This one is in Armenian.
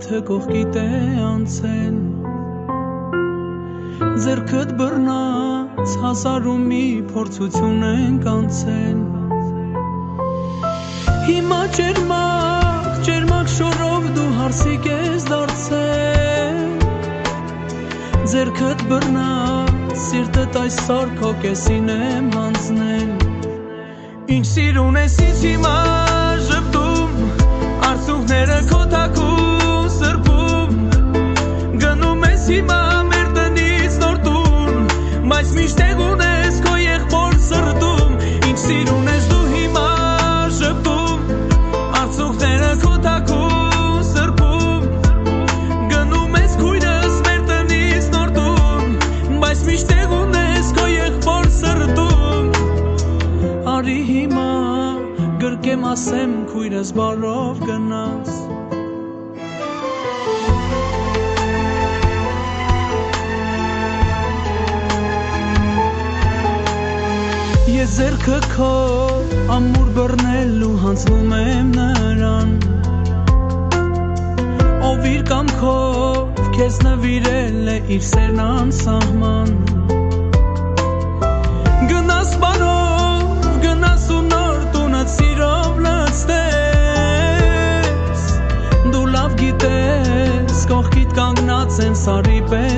թե կողքիդ է անցել Ձեռքդ բռնած հազար ու մի փորձություն ենք անցել Հիմա ջերմակ շորով դու հարսիկ ես դարձել Ձեռքդ բռնած սիրտդ այսօր քո կեսին եմ հանձնել Ինչ սիրուն ես ինձ հիմա ժպտում Արցունքները քո թաքուն սրբում Գնում ես հիմա մեր տնից նոր տուն Բայց միշտ տեղուն ես քո եղբոր սրտում Ինչ սիրուն ես դու հիմա ժպտում Արցունքները քո թաքուն սրբում Գնում ես քույրս մեր տնից նոր տուն Բայց միշտ տեղուն ես քո եղբոր սրտում Արի հիմա գրկեմ ասեմ քույրս բարով գնաս Ես ձեռքը քո ամուր բռնելու հանձնում եմ նրան Ով իր կամքով քեզ նվիրել է իր սերն անսահման Գնաս բարով, գնաս ու նոր տունդ սիրով լցնես Դու լավ գիտես, կողքիդ կանգնած են սարի պես